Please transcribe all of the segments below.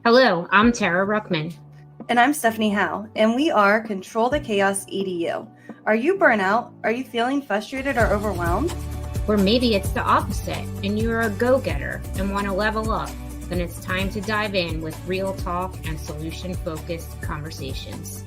Hello, I'm Tara Ruckman. And I'm Stephanie Howe, and we are Control the Chaos EDU. Are you burnout? Are you feeling frustrated or overwhelmed? Or maybe it's the opposite and you're a go getter and want to level up. Then it's time to dive in with real talk and solution focused conversations.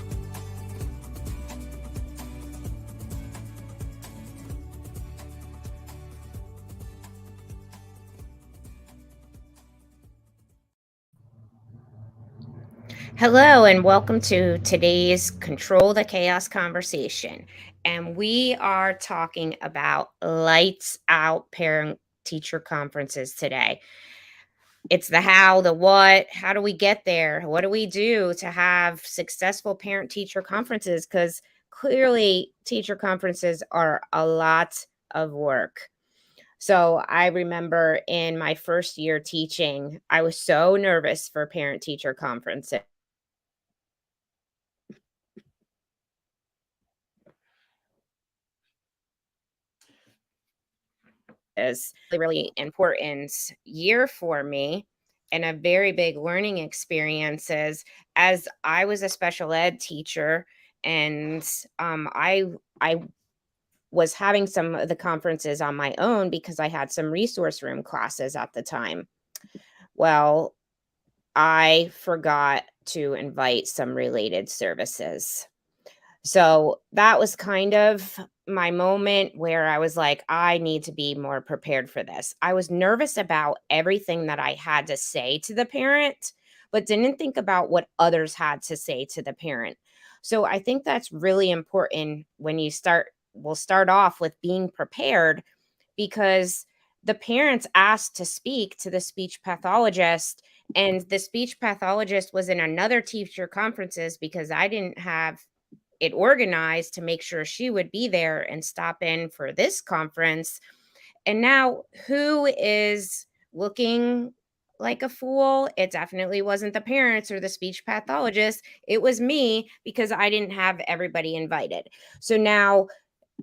Hello, and welcome to today's Control the Chaos conversation. And we are talking about lights out parent teacher conferences today. It's the how, the what, how do we get there? What do we do to have successful parent teacher conferences? Because clearly, teacher conferences are a lot of work. So I remember in my first year teaching, I was so nervous for parent teacher conferences. Is a really important year for me and a very big learning experiences as I was a special ed teacher and I was having some of the conferences on my own because I had some resource room classes at the time. Well, I forgot to invite some related services. So that was kind of my moment where I was like, I need to be more prepared for this. I was nervous about everything that I had to say to the parent, but didn't think about what others had to say to the parent. So I think that's really important when you start. We'll start off with being prepared because the parents asked to speak to the speech pathologist, and the speech pathologist was in another teacher conferences because I didn't have it organized to make sure she would be there and stop in for this conference. And now who is looking like a fool? It definitely wasn't the parents or the speech pathologist. It was me because I didn't have everybody invited. So now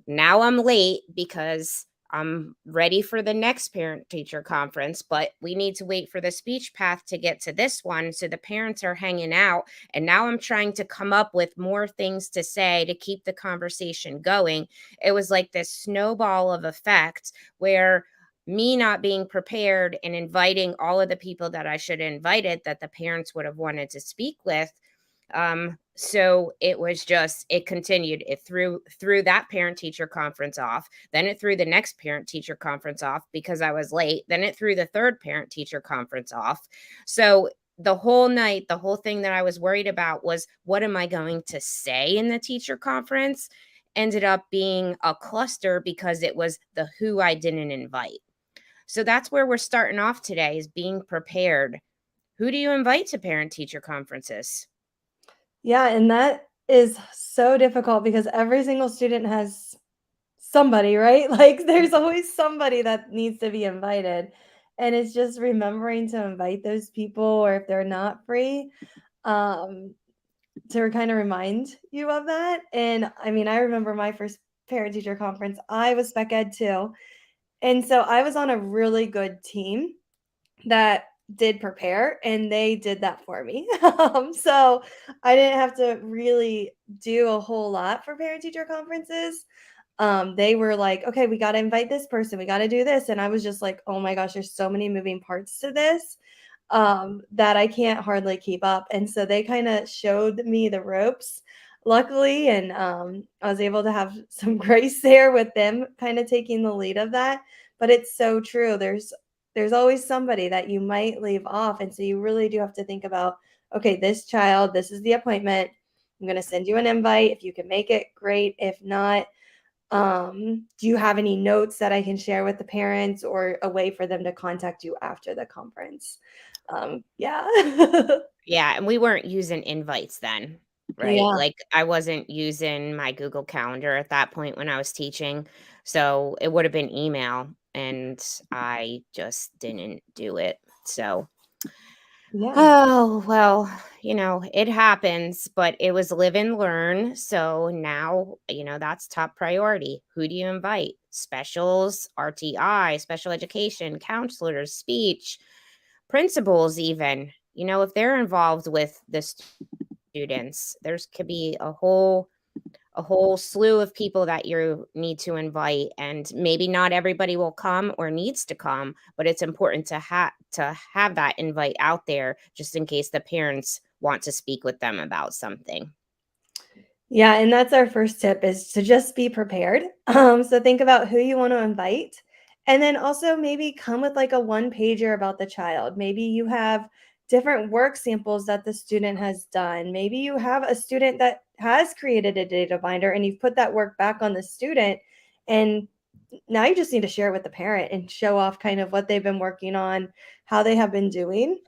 I'm late because I'm ready for the next parent teacher conference, but we need to wait for the speech path to get to this one. So the parents are hanging out. And now I'm trying to come up with more things to say to keep the conversation going. It was like this snowball of effect where me not being prepared and inviting all of the people that I should have invited that the parents would have wanted to speak with. So it was just it continued. It threw that parent teacher conference off. Then it threw the next parent teacher conference off because I was late. Then it threw the third parent teacher conference off. So the whole night, the whole thing that I was worried about was what am I going to say in the teacher conference? Ended up being a cluster because it was the who I didn't invite. So that's where we're starting off today is being prepared. Who do you invite to parent teacher conferences? Yeah, and that is so difficult because every single student has somebody, right? Like there's always somebody that needs to be invited. And it's just remembering to invite those people or if they're not free, um, to kind of remind you of that. And I mean, I remember my first parent teacher conference, I was spec ed too. And so I was on a really good team that did prepare and they did that for me. So I didn't have to really do a whole lot for parent teacher conferences. They were like, okay, we got to invite this person, we got to do this. And I was just like, oh my gosh, there's so many moving parts to this that I can't hardly keep up. And so they kind of showed me the ropes, luckily. And I was able to have some grace there with them kind of taking the lead of that. But it's so true. There's always somebody that you might leave off. And so you really do have to think about, okay, this child, this is the appointment. I'm going to send you an invite. If you can make it, great. If not, do you have any notes that I can share with the parents or a way for them to contact you after the conference? Yeah. Yeah, and we weren't using invites then, right? Yeah. Like, I wasn't using my Google Calendar at that point when I was teaching, so it would have been email, and I just didn't do it. So, Yeah. oh, well, it happens, but it was live and learn. So now, that's top priority. Who do you invite? Specials, RTI, special education, counselors, speech, principals even. if they're involved with the students, there's could be a whole slew of people that you need to invite, and maybe not everybody will come or needs to come, but it's important to have that invite out there just in case the parents want to speak with them about something. Yeah, and that's our first tip is to just be prepared. So think about who you want to invite. And then also maybe come with like a one pager about the child. Maybe you have different work samples that the student has done. Maybe you have a student that has created a data binder and you've put that work back on the student. And now you just need to share it with the parent and show off kind of what they've been working on, how they have been doing.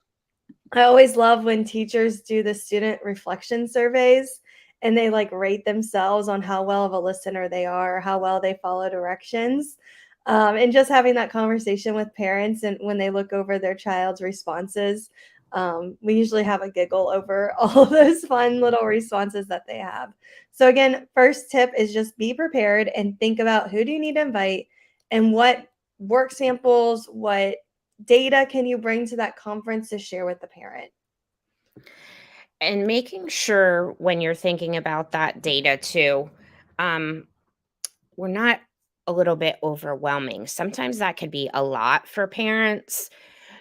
I always love when teachers do the student reflection surveys and they like rate themselves on how well of a listener they are, how well they follow directions. And just having that conversation with parents and when they look over their child's responses, we usually have a giggle over all of those fun little responses that they have. So, again, first tip is just be prepared and think about who do you need to invite and what work samples, what data can you bring to that conference to share with the parent? And making sure when you're thinking about that data too, um, we're not a little bit overwhelming. Sometimes that could be a lot for parents.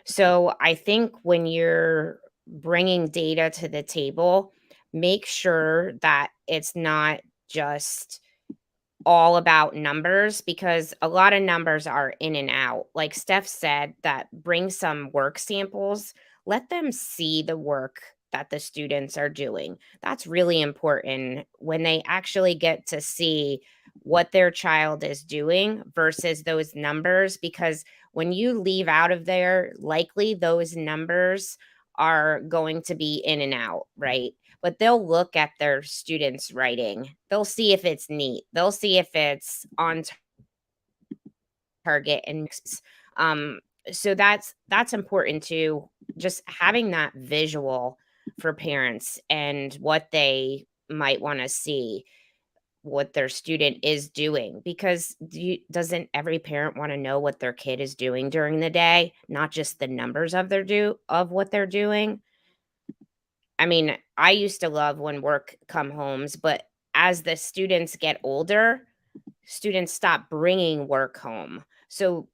So I think when you're bringing data to the table, make sure that it's not just all about numbers, because a lot of numbers are in and out. Like Steph said, that bring some work samples, let them see the work that the students are doing. That's really important when they actually get to see what their child is doing versus those numbers, because when you leave out of there, likely those numbers are going to be in and out, right? But they'll look at their students' writing. They'll see if it's neat. They'll see if it's on target and um so that's important too, just having that visual for parents and what they might want to see what their student is doing, because doesn't every parent want to know what their kid is doing during the day, not just the numbers of what they're doing. I mean, I used to love when work come homes, but as the students get older, students stop bringing work home. So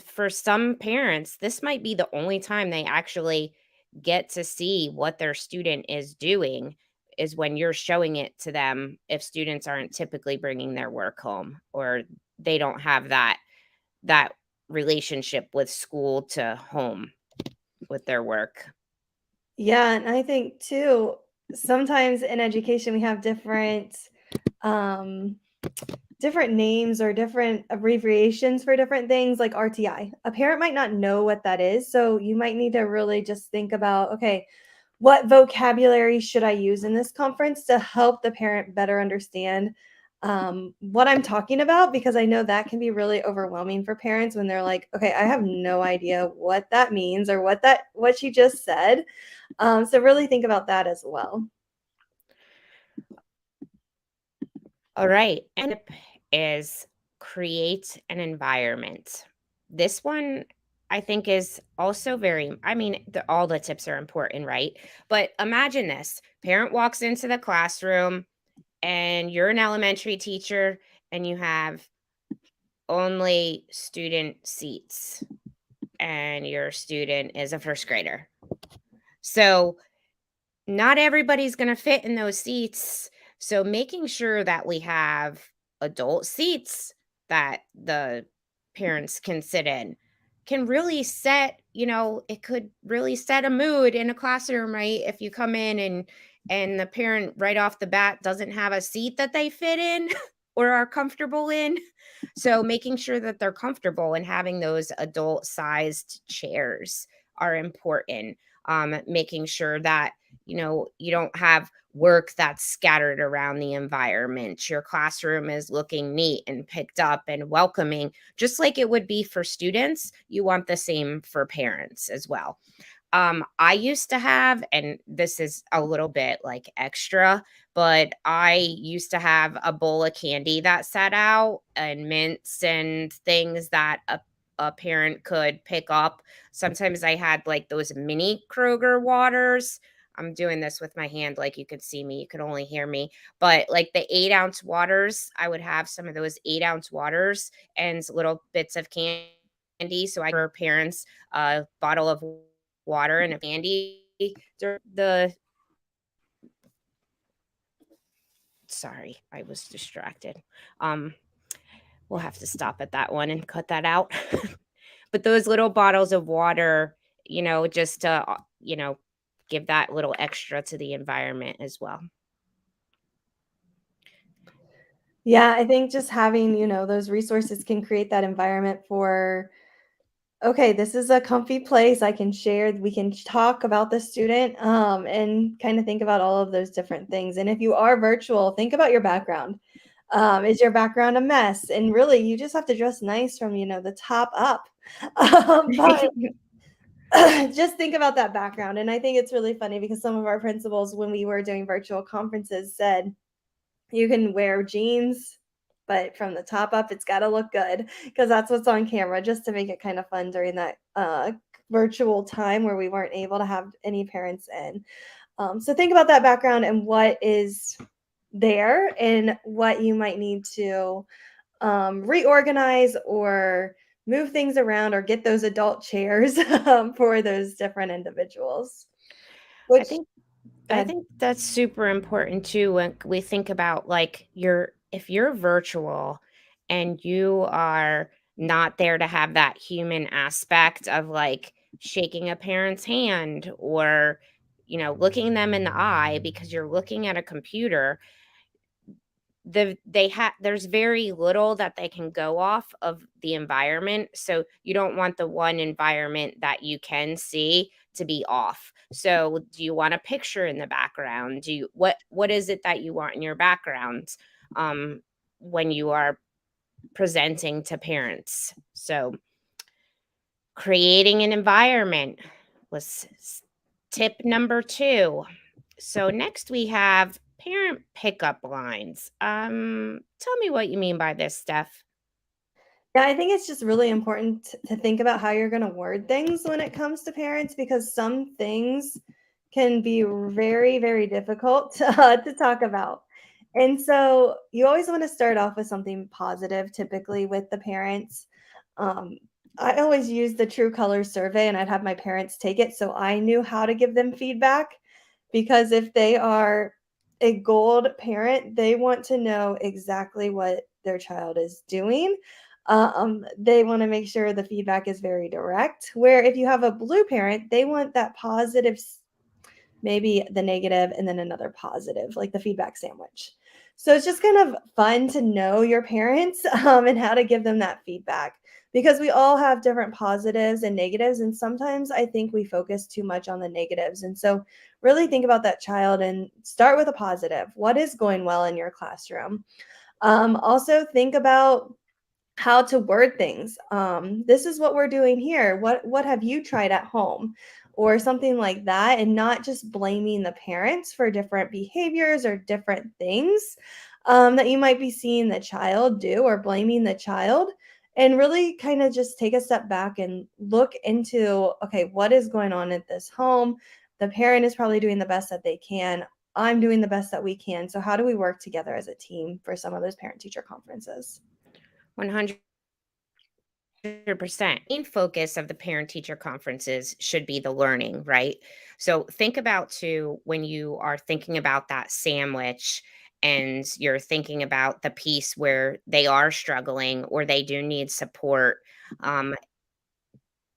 for some parents, this might be the only time they actually get to see what their student is doing, is when you're showing it to them, if students aren't typically bringing their work home, or they don't have that relationship with school to home with their work. Yeah, and I think too, sometimes in education we have um, different names or different abbreviations for different things like RTI. A parent might not know what that is, so you might need to really just think about, okay, what vocabulary should I use in this conference to help the parent better understand what I'm talking about? Because I know that can be really overwhelming for parents when they're like, okay, I have no idea what that means or what she just said. So really think about that as well. All right. And tip is create an environment. This one I think is also I mean, all the tips are important, right? But imagine this: parent walks into the classroom, and you're an elementary teacher, and you have only student seats, and your student is a first grader. So not everybody's going to fit in those seats. So making sure that we have adult seats that the parents can sit in can really it could really set a mood in a classroom, right? If you come in and the parent right off the bat doesn't have a seat that they fit in or are comfortable in. So making sure that they're comfortable and having those adult sized chairs are important. Making sure that you don't have work that's scattered around the environment. Your classroom is looking neat and picked up and welcoming, just like it would be for students. You want the same for parents as well. I used to have, and this is a little bit like extra, but I used to have a bowl of candy that sat out and mints and things that a parent could pick up. Sometimes I had like those mini Kroger waters. I'm doing this with my hand, like you could see me, you could only hear me. But like the 8-ounce waters, I would have some of those 8-ounce waters and little bits of candy. So I for parents a bottle of water and a candy during the sorry, I was distracted. Um, we'll have to stop at that one and cut that out. But those little bottles of water, just to, give that little extra to the environment as well. Yeah, I think just having, those resources can create that environment for, okay, this is a comfy place I can share. We can talk about the student and kind of think about all of those different things. And if you are virtual, think about your background. Is your background a mess? And really, you just have to dress nice from, the top up. But just think about that background. And I think it's really funny because some of our principals, when we were doing virtual conferences, said, you can wear jeans, but from the top up, it's got to look good because that's what's on camera, just to make it kind of fun during that virtual time where we weren't able to have any parents in. So think about that background and what is there and what you might need to reorganize or move things around or get those adult chairs for those different individuals. I Which, think go I ahead. think that's super important too when we think about like your if you're virtual and you are not there to have that human aspect of like shaking a parent's hand or looking them in the eye because you're looking at a computer, there's very little that they can go off of the environment, so you don't want the one environment that you can see to be off. So do you want a picture in the background? Do you what is it that you want in your background um when you are presenting to parents? So creating an environment was tip number 2. So next we have parent pickup lines. Tell me what you mean by this, Steph. Yeah, I think it's just really important to think about how you're going to word things when it comes to parents because some things can be very, very difficult to talk about. And so you always want to start off with something positive, typically with the parents. Um, I always use the True Colors survey and I'd have my parents take it so I knew how to give them feedback because if they are a gold parent, they want to know exactly what their child is doing. They want to make sure the feedback is very direct. Where if you have a blue parent, they want that positive, maybe the negative, and then another positive, like the feedback sandwich. So it's just kind of fun to know your parents and how to give them that feedback because we all have different positives and negatives. And sometimes I think we focus too much on the negatives. And so really think about that child and start with a positive. What is going well in your classroom? Also, think about how to word things. This is what we're doing here. What have you tried at home? Or something like that, and not just blaming the parents for different behaviors or different things that you might be seeing the child do or blaming the child. And really kind of just take a step back and look into, okay, what is going on at this home? The parent is probably doing the best that they can. I'm doing the best that we can. So, how do we work together as a team for some of those parent teacher conferences? 100%. Main focus of the parent teacher conferences should be the learning, right? So think about too when you are thinking about that sandwich and you're thinking about the piece where they are struggling or they do need support. Um,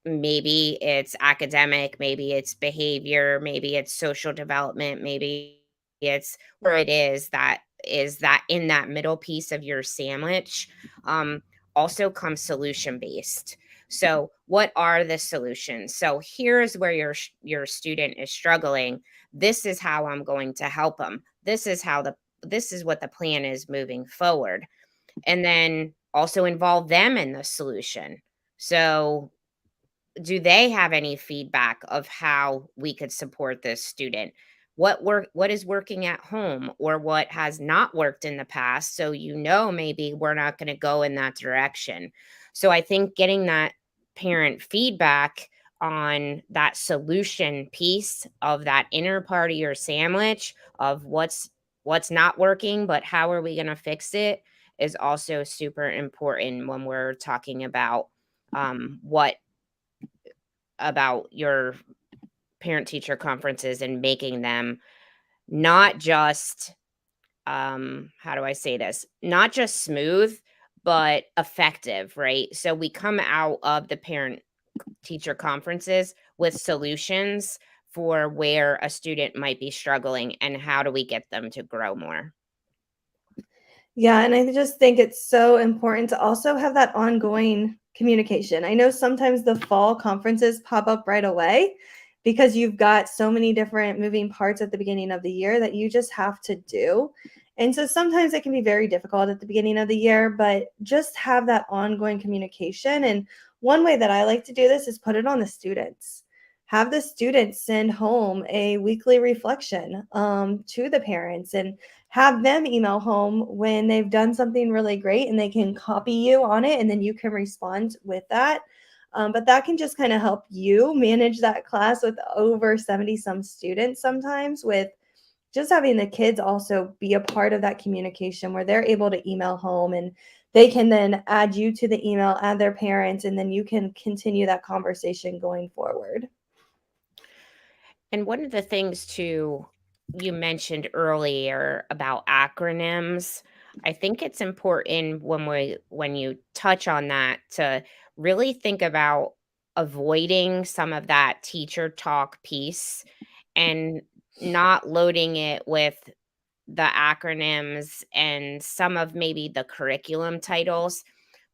Maybe it's academic, maybe it's behavior, maybe it's social development, maybe it's where it is that in that middle piece of your sandwich. Um, Also comes solution based. So, what are the solutions? So, here's where your student is struggling. This is how I'm going to help them. This is what the plan is moving forward. And then also involve them in the solution. So, do they have any feedback of how we could support this student? What is working at home or what has not worked in the past, so maybe we're not going to go in that direction. So I think getting parent feedback on that solution piece of that inner part of your sandwich of what's not working, but how are we going to fix it is also super important when we're talking about what about your parent teacher conferences and making them not just how do I say this? Not just smooth, but effective, right? So we come out of the parent teacher conferences with solutions for where a student might be struggling and how do we get them to grow more. Yeah, and I just think it's so important to also have that ongoing communication. I know sometimes the fall conferences pop up right away because you've got so many different moving parts at the beginning of the year that you just have to do. And so sometimes it can be very difficult at the beginning of the year, but just have that ongoing communication. And one way that I like to do this is put it on the students. Have the students send home a weekly reflection to the parents and have them email home when they've done something really great and they can copy you on it and then you can respond with that. But that can just kind of help you manage that class with over 70 some students sometimes with just having the kids also be a part of that communication where they're able to email home and they can then add you to the email, add their parents, and then you can continue that conversation going forward. And one of the things too you mentioned earlier about acronyms, I think it's important when you touch on that to really think about avoiding some of that teacher talk piece and not loading it with the acronyms and some of maybe the curriculum titles.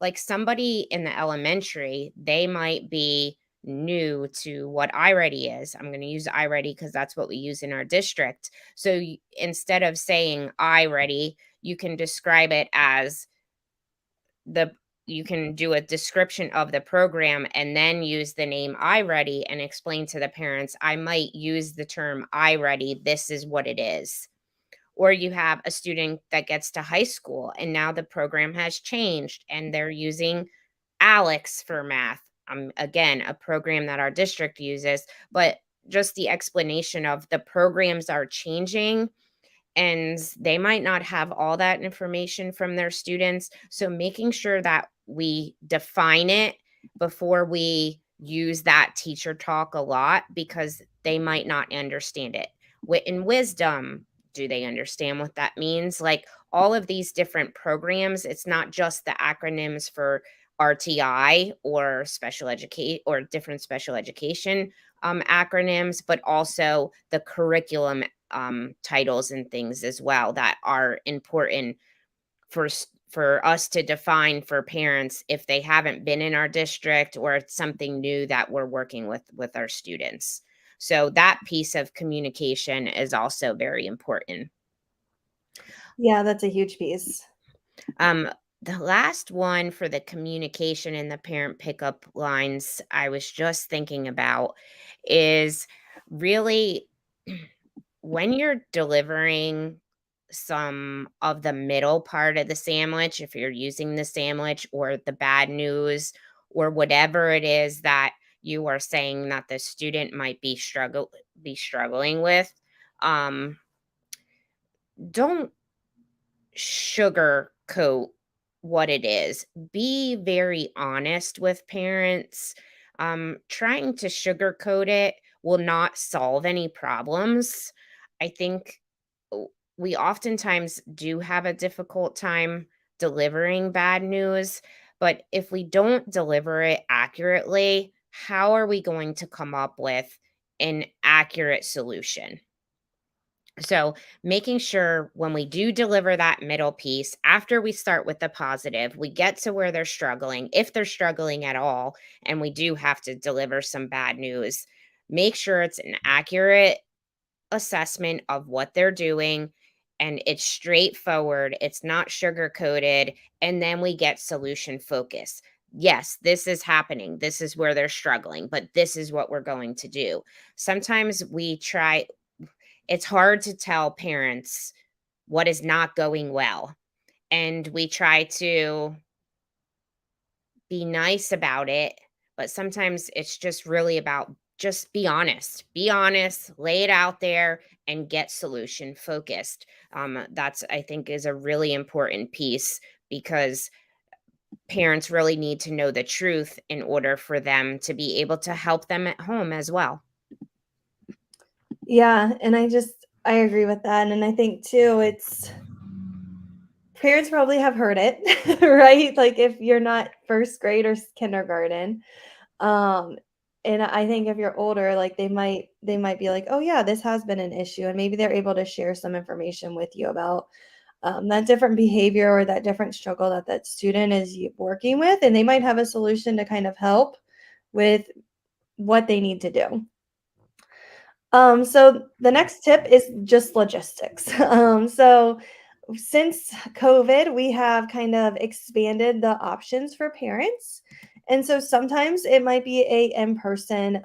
Like somebody in the elementary, they might be new to what iReady is. I'm going to use iReady because that's what we use in our district. So instead of saying iReady, you can describe it as the you can do a description of the program and then use the name iReady and explain to the parents, I might use the term iReady. This is what it is. Or you have a student that gets to high school and now the program has changed and they're using Alex for math. Again, a program that our district uses, but just the explanation of the programs are changing and they might not have all that information from their students. So making sure that we define it before we use that teacher talk a lot because they might not understand it. Wit and wisdom, do they understand what that means? Like all of these different programs, it's not just the acronyms for RTI or special educate or different special education acronyms, but also the curriculum titles and things as well that are important for us to define for parents if they haven't been in our district or it's something new that we're working with our students. So that piece of communication is also very important. Yeah, that's a huge piece. Um, the last one for the communication and the parent pickup lines I was just thinking about is really when you're delivering some of the middle part of the sandwich, if you're using the sandwich or the bad news or whatever it is that you are saying that the student might be struggling with, um, don't sugarcoat what it is. Be very honest with parents. Trying to sugarcoat it will not solve any problems. I think we oftentimes do have a difficult time delivering bad news, but if we don't deliver it accurately, how are we going to come up with an accurate solution? So, making sure when we do deliver that middle piece, after we start with the positive, we get to where they're struggling, if they're struggling at all, and we do have to deliver some bad news, make sure it's an accurate assessment of what they're doing and it's straightforward, it's not sugar coated, and then we get solution focus. Yes, this is happening. This is where they're struggling, but this is what we're going to do. Sometimes it's hard to tell parents what is not going well. And we try to be nice about it, but sometimes it's just really about just be honest, lay it out there, and get solution focused. That's, I think, is a really important piece because parents really need to know the truth in order for them to be able to help them at home as well. Yeah, and I agree with that, and I think too, it's parents probably have heard it, right? Like, if you're not 1st grade or kindergarten, um, and I think if you're older, like, they might be like, "Oh, yeah, this has been an issue," and maybe they're able to share some information with you about, that different behavior or that different struggle that that student is working with, and they might have a solution to kind of help with what they need to do. So the next tip is just logistics. So since COVID, we have kind of expanded the options for parents. And so sometimes it might be a in-person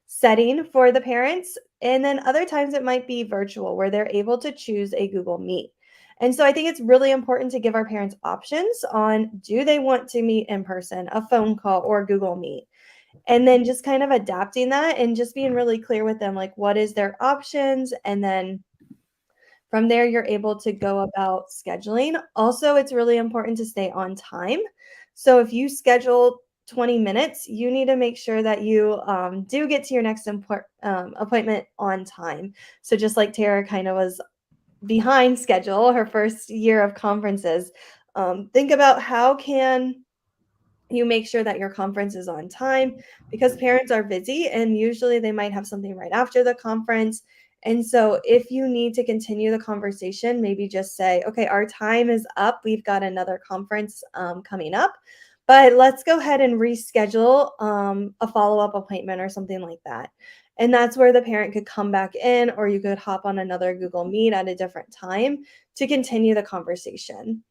setting for the parents. And then other times it might be virtual where they're able to choose a Google Meet. And so I think it's really important to give our parents options on do they want to meet in person, a phone call, or Google Meet. And then just kind of adapting that and just being really clear with them, like, what is their options? And then from there, you're able to go about scheduling. Also, it's really important to stay on time. So if you schedule 20 minutes, you need to make sure that you do get to your next appointment on time. So just like Tara kind of was behind schedule her first year of conferences, think about how can you make sure that your conference is on time because parents are busy and usually they might have something right after the conference. And so, if you need to continue the conversation, maybe just say, okay, our time is up. We've got another conference coming up, but let's go ahead and reschedule a follow up appointment or something like that. And that's where the parent could come back in, or you could hop on another Google Meet at a different time to continue the conversation.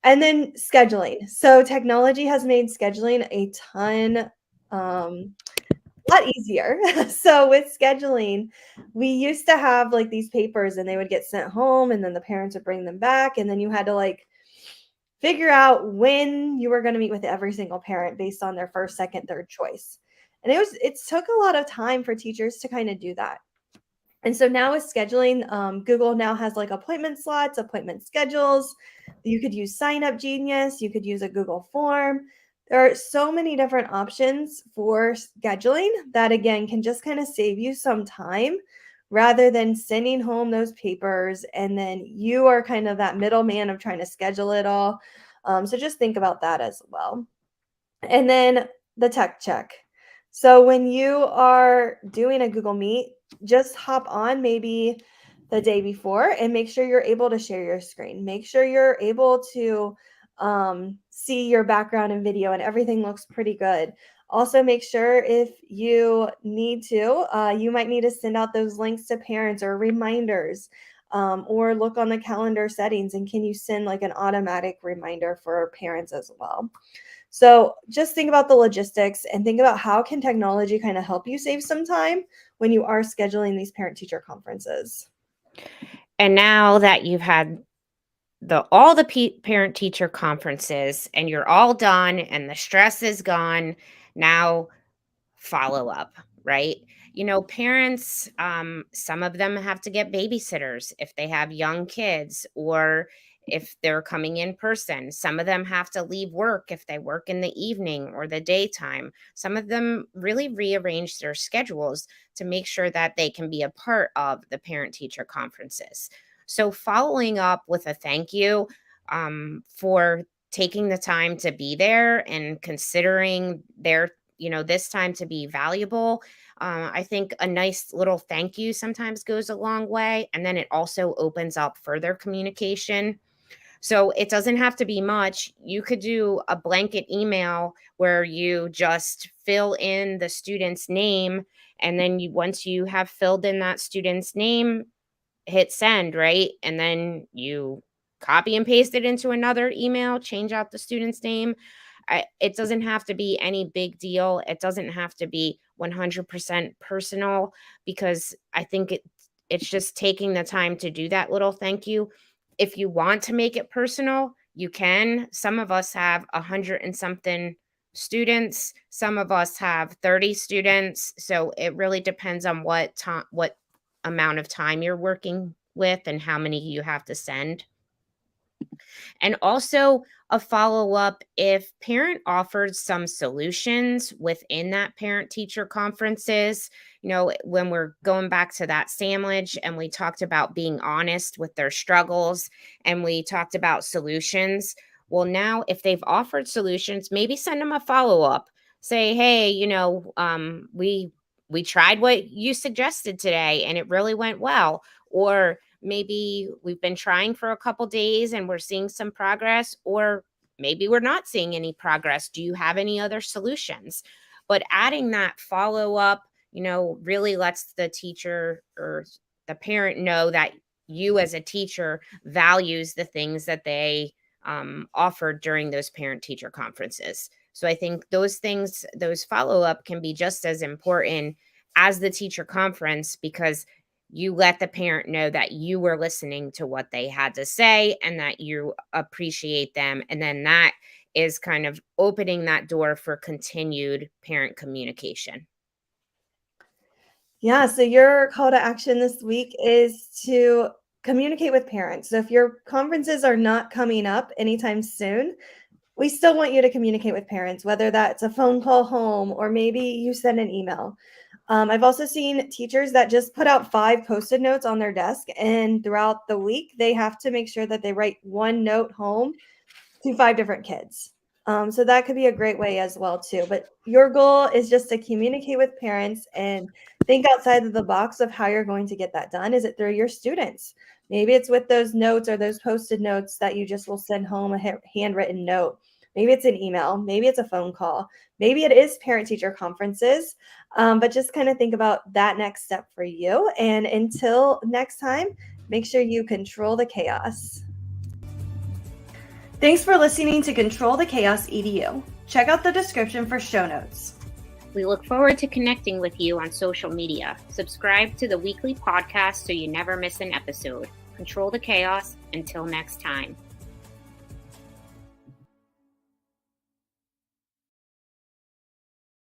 And then scheduling. So technology has made scheduling a ton lot easier. So with scheduling, we used to have like these papers and they would get sent home and then the parents would bring them back and then you had to like figure out when you were going to meet with every single parent based on their first, second, third choice. And it took a lot of time for teachers to kind of do that. And so now with scheduling, Google now has like appointment slots, appointment schedules. You could use Sign Up Genius. You could use a Google form. There are so many different options for scheduling that, again, can just kind of save you some time rather than sending home those papers. And then you are kind of that middleman of trying to schedule it all. So just think about that as well. And then the tech check. So when you are doing a Google Meet, just hop on maybe the day before and make sure you're able to share your screen. Make sure you're able to see your background and video and everything looks pretty good. Also, make sure if you need to, you might need to send out those links to parents or reminders, or look on the calendar settings and can you send like an automatic reminder for parents as well. So just think about the logistics and think about how can technology kind of help you save some time when you are scheduling these parent teacher conferences. And now that you've had all the parent teacher conferences and you're all done and the stress is gone, now follow up, right? Parents, some of them have to get babysitters if they have young kids or if they're coming in person. Some of them have to leave work if they work in the evening or the daytime. Some of them really rearrange their schedules to make sure that they can be a part of the parent teacher conferences. So, following up with a thank you for taking the time to be there and considering their this time to be valuable. I think a nice little thank you sometimes goes a long way. And then it also opens up further communication. So it doesn't have to be much. You could do a blanket email where you just fill in the student's name. And then once you have filled in that student's name, hit send, right? And then you copy and paste it into another email, change out the student's name. It doesn't have to be any big deal. It doesn't have to be 100% personal because I think it's just taking the time to do that little thank you. If you want to make it personal, you can. Some of us have 100 and something students. Some of us have 30 students. So it really depends on what time, what amount of time you're working with and how many you have to send. And also a follow up if parent offers some solutions within that parent teacher conferences. When we're going back to that sandwich and we talked about being honest with their struggles and we talked about solutions. Well, now if they've offered solutions, maybe send them a follow up. Say, hey, we tried what you suggested today and it really went well. Or maybe we've been trying for a couple days and we're seeing some progress, or maybe we're not seeing any progress. Do you have any other solutions? But adding that follow up, really lets the teacher or the parent know that you as a teacher values the things that they offered during those parent teacher conferences. So I think those things, those follow up can be just as important as the teacher conference, because you let the parent know that you were listening to what they had to say and that you appreciate them. And then that is kind of opening that door for continued parent communication. Yeah, so your call to action this week is to communicate with parents. So if your conferences are not coming up anytime soon, we still want you to communicate with parents, whether that's a phone call home or maybe you send an email. I've also seen teachers that just put out 5 post-it notes on their desk, and throughout the week, they have to make sure that they write one note home to 5 different kids. So that could be a great way as well too. But your goal is just to communicate with parents and think outside of the box of how you're going to get that done. Is it through your students? Maybe it's with those notes or those posted notes that you just will send home a handwritten note. Maybe it's an email. Maybe it's a phone call. Maybe it is parent-teacher conferences. But just kind of think about that next step for you. And until next time, make sure you control the chaos. Thanks for listening to Control the Chaos EDU. Check out the description for show notes. We look forward to connecting with you on social media. Subscribe to the weekly podcast so you never miss an episode. Control the chaos. Until next time.